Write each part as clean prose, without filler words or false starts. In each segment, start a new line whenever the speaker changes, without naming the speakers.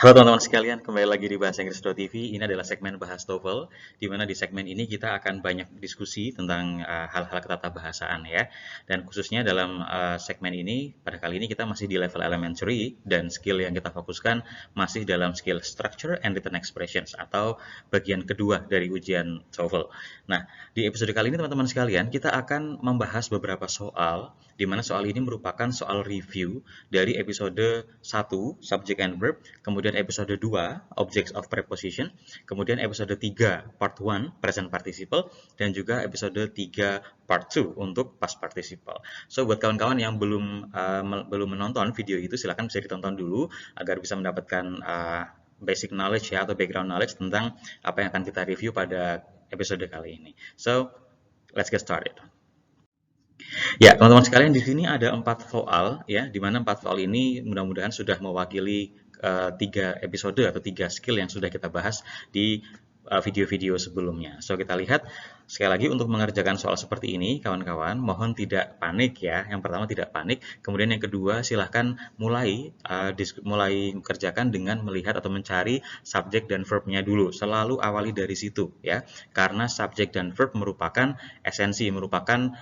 Halo teman-teman sekalian, kembali lagi di Bahasa Inggris TV. Ini adalah segmen Bahas TOEFL, di mana di segmen ini kita akan banyak diskusi tentang hal-hal ketatahahasaan ya. Dan khususnya dalam segmen ini, pada kali ini kita masih di level elementary dan skill yang kita fokuskan masih dalam skill structure and written expressions atau bagian kedua dari ujian TOEFL. Nah, di episode kali ini teman-teman sekalian, kita akan membahas beberapa soal, di mana soal ini merupakan soal review dari episode 1, subject and verb, kemudian episode 2, objects of preposition, kemudian episode 3, part 1, present participle, dan juga episode 3, part 2 untuk past participle. So, buat kawan-kawan yang belum menonton video itu, silahkan bisa ditonton dulu agar bisa mendapatkan basic knowledge ya atau background knowledge tentang apa yang akan kita review pada episode kali ini. So, let's get started. Ya, teman-teman sekalian, di sini ada 4 soal ya, di mana 4 soal ini mudah-mudahan sudah mewakili 3 episode atau 3 skill yang sudah kita bahas di video-video sebelumnya. So, kita lihat sekali lagi untuk mengerjakan soal seperti ini, kawan-kawan, mohon tidak panik ya. Yang pertama tidak panik, kemudian yang kedua silahkan mulai kerjakan dengan melihat atau mencari subjek dan verbnya dulu. Selalu awali dari situ ya, karena subjek dan verb merupakan esensi, merupakan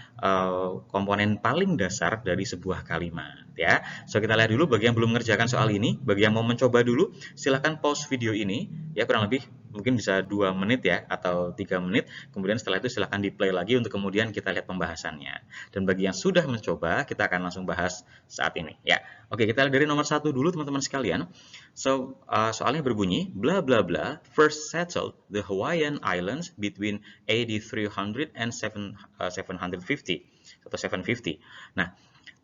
komponen paling dasar dari sebuah kalimat ya. So, kita lihat dulu bagi yang belum mengerjakan soal ini, bagi yang mau mencoba dulu, silahkan pause video ini ya, kurang lebih mungkin bisa 2 menit ya atau 3 menit, kemudian setelah itu silahkan di play lagi untuk kemudian kita lihat pembahasannya. Dan bagi yang sudah mencoba, kita akan langsung bahas saat ini ya. Oke, kita lihat dari nomor 1 dulu teman-teman sekalian. So, soalnya berbunyi bla bla bla first settled the Hawaiian Islands between AD 300 and 750 atau 750. Nah,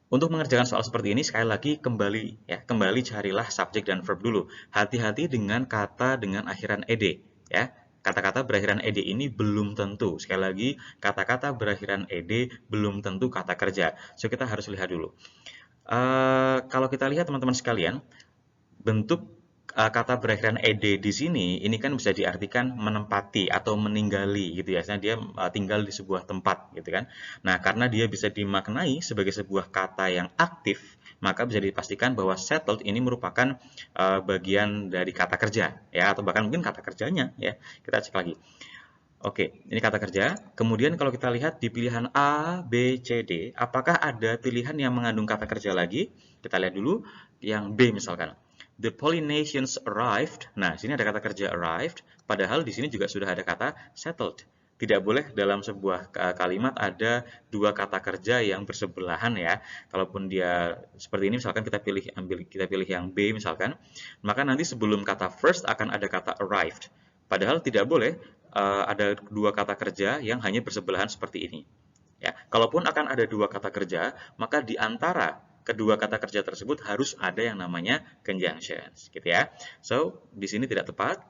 untuk mengerjakan soal seperti ini, sekali lagi kembali carilah subjek dan verb dulu. Hati-hati dengan kata dengan akhiran ed ya. Kata-kata berakhiran ed ini belum tentu. Sekali lagi, kata-kata berakhiran ed belum tentu kata kerja. So, kita harus lihat dulu. Kalau kita lihat teman-teman sekalian, bentuk kata berakhiran ed di sini ini kan bisa diartikan menempati atau meninggali gitu ya. Dia tinggal di sebuah tempat gitu kan. Nah, karena dia bisa dimaknai sebagai sebuah kata yang aktif, maka bisa dipastikan bahwa settled ini merupakan bagian dari kata kerja ya, atau bahkan mungkin kata kerjanya ya. Kita cek lagi. Oke, ini kata kerja. Kemudian kalau kita lihat di pilihan A, B, C, D, apakah ada pilihan yang mengandung kata kerja lagi? Kita lihat dulu yang B misalkan. The Polynesians arrived. Nah, sini ada kata kerja arrived, padahal di sini juga sudah ada kata settled. Tidak boleh dalam sebuah kalimat ada dua kata kerja yang bersebelahan ya. Kalaupun dia seperti ini, misalkan kita pilih yang B misalkan, maka nanti sebelum kata first akan ada kata arrived. Padahal tidak boleh ada dua kata kerja yang hanya bersebelahan seperti ini. Ya, kalaupun akan ada dua kata kerja, maka di antara kedua kata kerja tersebut harus ada yang namanya conjunctions, gitu ya. So, di sini tidak tepat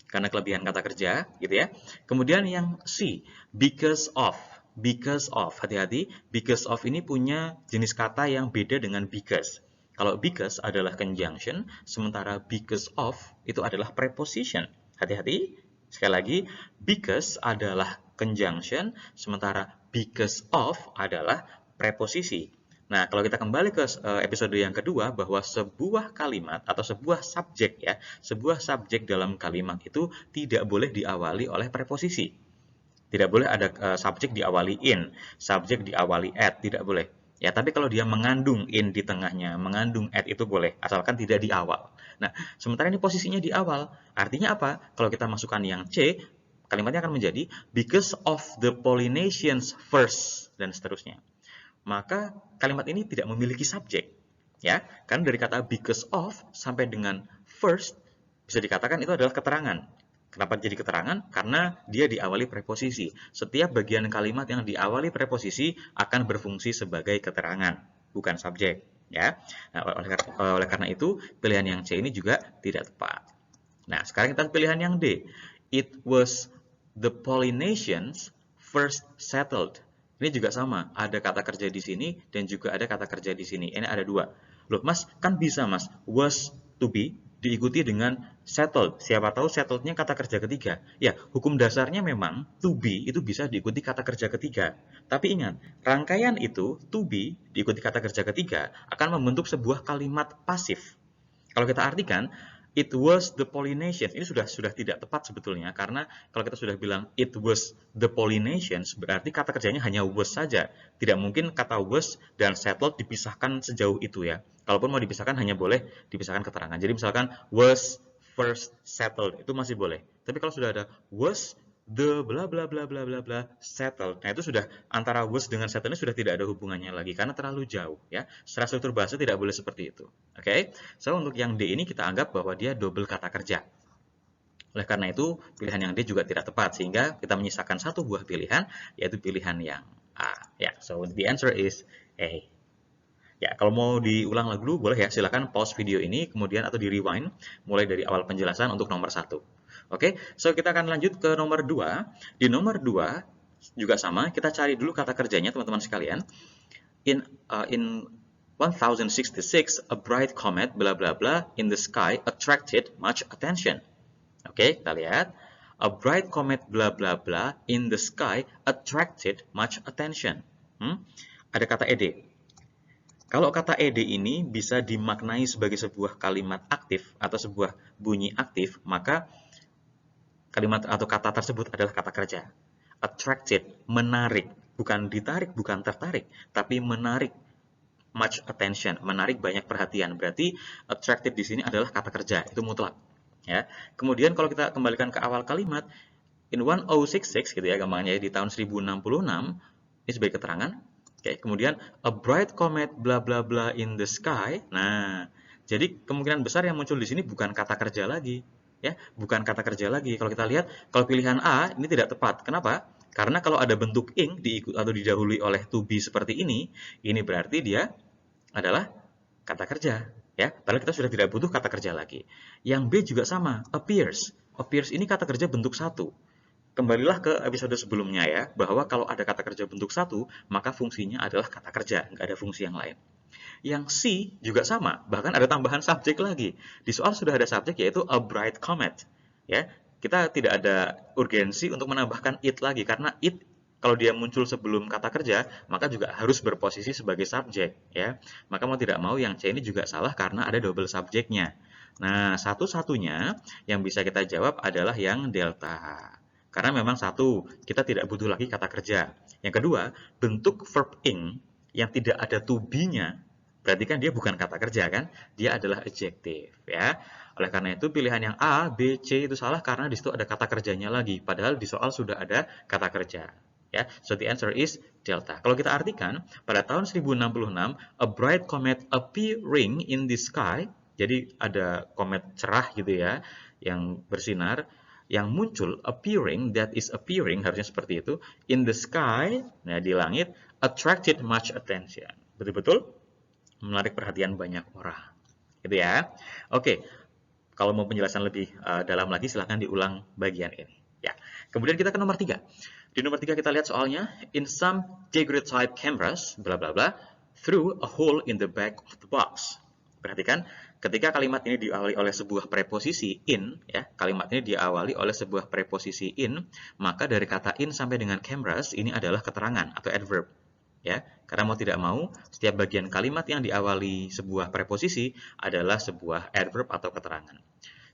karena kelebihan kata kerja, gitu ya. Kemudian yang C, because of. Because of, hati-hati, because of ini punya jenis kata yang beda dengan because. Kalau because adalah conjunction, sementara because of itu adalah preposition. Hati-hati, sekali lagi, because adalah conjunction, sementara because of adalah preposisi. Nah, kalau kita kembali ke episode yang kedua, bahwa sebuah kalimat atau sebuah subjek ya, sebuah subjek dalam kalimat itu tidak boleh diawali oleh preposisi. Tidak boleh ada subjek diawali in, subjek diawali at, tidak boleh. Ya, tapi kalau dia mengandung in di tengahnya, mengandung at itu boleh, asalkan tidak di awal. Nah, sementara ini posisinya di awal. Artinya apa? Kalau kita masukkan yang C, kalimatnya akan menjadi because of the Polynesians first, dan seterusnya. Maka kalimat ini tidak memiliki subjek. Ya, kan dari kata because of sampai dengan first bisa dikatakan itu adalah keterangan. Kenapa jadi keterangan? Karena dia diawali preposisi. Setiap bagian kalimat yang diawali preposisi akan berfungsi sebagai keterangan, bukan subjek. Ya, nah, oleh karena itu pilihan yang C ini juga tidak tepat. Nah, sekarang kita pilihan yang D. It was the Polynesians first settled. Ini juga sama, ada kata kerja di sini dan juga ada kata kerja di sini. Ini ada dua. Loh, Mas, kan bisa, Mas. Was to be diikuti dengan settled. Siapa tahu settled-nya kata kerja ketiga. Ya, hukum dasarnya memang to be itu bisa diikuti kata kerja ketiga. Tapi ingat, rangkaian itu to be diikuti kata kerja ketiga akan membentuk sebuah kalimat pasif. Kalau kita artikan, It was the Polynesians. Ini sudah tidak tepat sebetulnya, karena kalau kita sudah bilang it was the Polynesians, berarti kata kerjanya hanya was saja. Tidak mungkin kata was dan settled dipisahkan sejauh itu ya. Kalaupun mau dipisahkan hanya boleh dipisahkan keterangan. Jadi misalkan was first settled itu masih boleh. Tapi kalau sudah ada was the bla bla bla bla bla bla settled. Nah, itu sudah antara was dengan settled ini sudah tidak ada hubungannya lagi karena terlalu jauh ya. Secara struktur bahasa tidak boleh seperti itu. Oke. So untuk yang D ini kita anggap bahwa dia double kata kerja. Oleh karena itu, pilihan yang D juga tidak tepat sehingga kita menyisakan satu buah pilihan yaitu pilihan yang A. Ya, so the answer is A. Ya, kalau mau diulang lagi dulu boleh ya, silakan pause video ini kemudian atau di rewind mulai dari awal penjelasan untuk nomor 1. Oke, so kita akan lanjut ke nomor 2. Di nomor 2 juga sama, kita cari dulu kata kerjanya teman-teman sekalian. In 1066, a bright comet bla bla bla in the sky attracted much attention. Oke, kita lihat. A bright comet bla bla bla in the sky attracted much attention. Ada kata ed. Kalau kata ed ini bisa dimaknai sebagai sebuah kalimat aktif atau sebuah bunyi aktif, maka kalimat atau kata tersebut adalah kata kerja. Attracted, menarik, bukan ditarik, bukan tertarik, tapi menarik much attention, menarik banyak perhatian. Berarti attracted di sini adalah kata kerja, itu mutlak. Ya. Kemudian kalau kita kembalikan ke awal kalimat, in 1066 gitu ya, gampangnya di tahun 1066, ini sebagai keterangan. Oke, kemudian a bright comet bla bla bla in the sky. Nah, jadi kemungkinan besar yang muncul di sini bukan kata kerja lagi, ya, bukan kata kerja lagi. Kalau kita lihat, kalau pilihan A ini tidak tepat. Kenapa? Karena kalau ada bentuk ing diikut atau didahului oleh to be seperti ini berarti dia adalah kata kerja, ya. Padahal kita sudah tidak butuh kata kerja lagi. Yang B juga sama, appears. Appears ini kata kerja bentuk satu. Kembalilah ke episode sebelumnya ya, bahwa kalau ada kata kerja bentuk satu, maka fungsinya adalah kata kerja, nggak ada fungsi yang lain. Yang C juga sama, bahkan ada tambahan subjek lagi. Di soal sudah ada subjek yaitu a bright comet. Ya, kita tidak ada urgensi untuk menambahkan it lagi, karena it kalau dia muncul sebelum kata kerja, maka juga harus berposisi sebagai subjek. Ya, maka mau tidak mau yang C ini juga salah karena ada double subjeknya. Nah, satu-satunya yang bisa kita jawab adalah yang delta. Karena memang satu, kita tidak butuh lagi kata kerja. Yang kedua, bentuk verb ing yang tidak ada to be-nya, berarti kan dia bukan kata kerja kan? Dia adalah adjektif ya. Oleh karena itu pilihan yang A, B, C itu salah karena di situ ada kata kerjanya lagi. Padahal di soal sudah ada kata kerja. Ya, so the answer is delta. Kalau kita artikan, pada tahun 1066, a bright comet appearing in the sky, jadi ada komet cerah gitu ya, yang bersinar, yang muncul, appearing, that is appearing, harusnya seperti itu, in the sky, nah di langit, attracted much attention. Betul-betul menarik perhatian banyak orang. Gitu ya. Oke, kalau mau penjelasan lebih dalam lagi, silahkan diulang bagian ini. Ya. Kemudian kita ke nomor 3. Di nomor 3 kita lihat soalnya, in some daguerreotype cameras, bla bla bla, through a hole in the back of the box. Perhatikan, ketika kalimat ini diawali oleh sebuah preposisi in, ya, kalimat ini diawali oleh sebuah preposisi in, maka dari kata in sampai dengan cameras ini adalah keterangan atau adverb. Ya, karena mau tidak mau, setiap bagian kalimat yang diawali sebuah preposisi adalah sebuah adverb atau keterangan.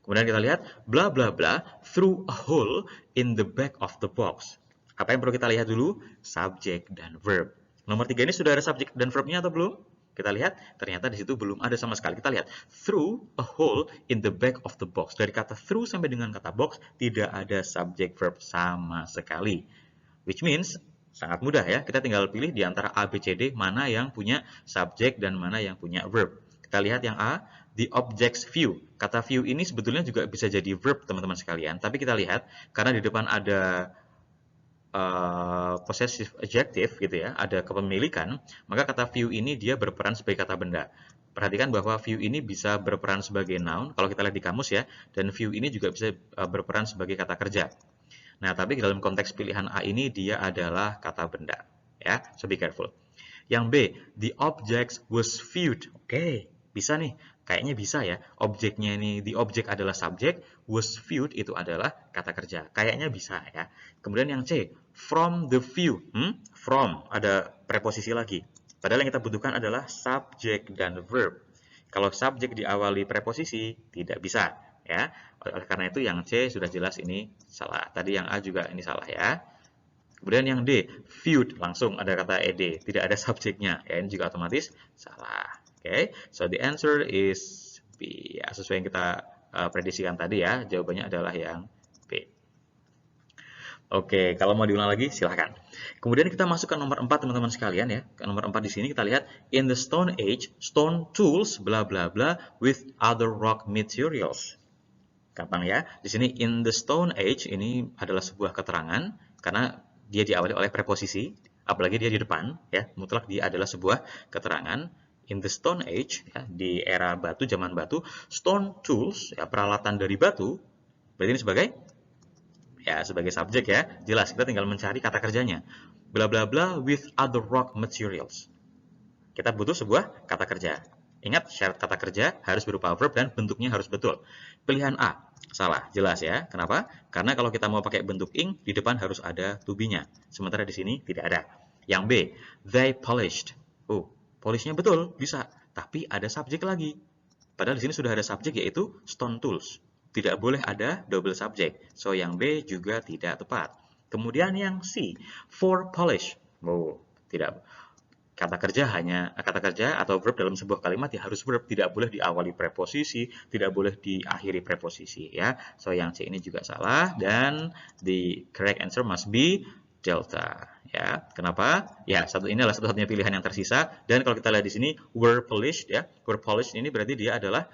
Kemudian kita lihat, bla bla bla, through a hole in the back of the box. Apa yang perlu kita lihat dulu? Subjek dan verb. Nomor 3 ini sudah ada subjek dan verbnya atau belum? Kita lihat, ternyata di situ belum ada sama sekali. Kita lihat, through a hole in the back of the box. Dari kata through sampai dengan kata box, tidak ada subjek verb sama sekali. Which means, sangat mudah ya. Kita tinggal pilih di antara A, B, C, D, mana yang punya subjek dan mana yang punya verb. Kita lihat yang A, the object's view. Kata view ini sebetulnya juga bisa jadi verb, teman-teman sekalian. Tapi kita lihat, karena di depan ada possessive adjective gitu ya, ada kepemilikan, maka kata view ini dia berperan sebagai kata benda. Perhatikan bahwa view ini bisa berperan sebagai noun kalau kita lihat di kamus ya, dan view ini juga bisa berperan sebagai kata kerja. Nah, tapi dalam konteks pilihan A ini dia adalah kata benda ya, so be careful. Yang B, the object was viewed. Oke, bisa nih. Kayaknya bisa ya. Objeknya ini, the object adalah subjek, was viewed itu adalah kata kerja. Kayaknya bisa ya. Kemudian yang C, from the view. From, ada preposisi lagi. Padahal yang kita butuhkan adalah subjek dan verb. Kalau subjek diawali preposisi, tidak bisa. ya. Oleh karena itu yang C sudah jelas ini salah. Tadi yang A juga ini salah ya. Kemudian yang D, viewed, langsung ada kata ed, tidak ada subjeknya. Ya, ini juga otomatis salah. Oke, so the answer is B. Ya, sesuai yang kita prediksikan tadi ya, jawabannya adalah yang B. Oke, kalau mau diulang lagi silahkan. Kemudian kita masuk ke nomor 4 teman-teman sekalian ya. Ke nomor 4 di sini kita lihat in the Stone Age, stone tools bla bla bla with other rock materials. Gampang ya. Di sini in the Stone Age ini adalah sebuah keterangan karena dia diawali oleh preposisi, apalagi dia di depan ya. Mutlak dia adalah sebuah keterangan. In the Stone Age ya, di era batu, zaman batu, stone tools ya, peralatan dari batu. Berarti ini sebagai subjek ya, jelas kita tinggal mencari kata kerjanya. Bla bla bla with other rock materials. Kita butuh sebuah kata kerja. Ingat, syarat kata kerja harus berupa verb dan bentuknya harus betul. Pilihan A, salah, jelas ya. Kenapa? Karena kalau kita mau pakai bentuk ing, di depan harus ada to be-nya. Sementara di sini tidak ada. Yang B, they polished. Oh, polishnya betul, bisa. Tapi ada subjek lagi. Padahal di sini sudah ada subjek yaitu stone tools. Tidak boleh ada double subject. So yang B juga tidak tepat. Kemudian yang C, for polish. Oh, tidak. Kata kerja atau verb dalam sebuah kalimat ya harus verb, tidak boleh diawali preposisi, tidak boleh diakhiri preposisi ya. So yang C ini juga salah dan the correct answer must be delta ya. Kenapa? Ya, ini adalah satu-satunya pilihan yang tersisa dan kalau kita lihat di sini were polished ya. Were polished ini berarti dia adalah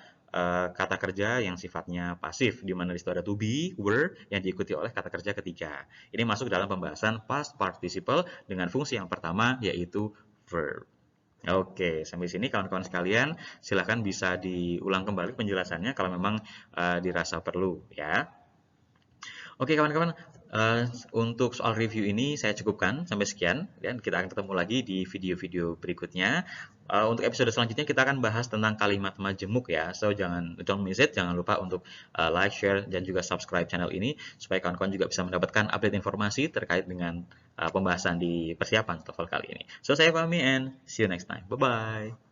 kata kerja yang sifatnya pasif, di mana di situ ada to be, were, yang diikuti oleh kata kerja ketiga. Ini masuk dalam pembahasan past participle dengan fungsi yang pertama, yaitu verb. Oke, sampai sini kawan-kawan sekalian, silahkan bisa diulang kembali penjelasannya kalau memang dirasa perlu ya. Oke kawan-kawan, untuk soal review ini saya cukupkan sampai sekian dan kita akan ketemu lagi di video-video berikutnya. Untuk episode selanjutnya kita akan bahas tentang kalimat majemuk ya. So don't miss it, jangan lupa untuk like, share dan juga subscribe channel ini supaya kawan-kawan juga bisa mendapatkan update informasi terkait dengan pembahasan di persiapan TOEFL kali ini. So saya pamit and see you next time. Bye bye.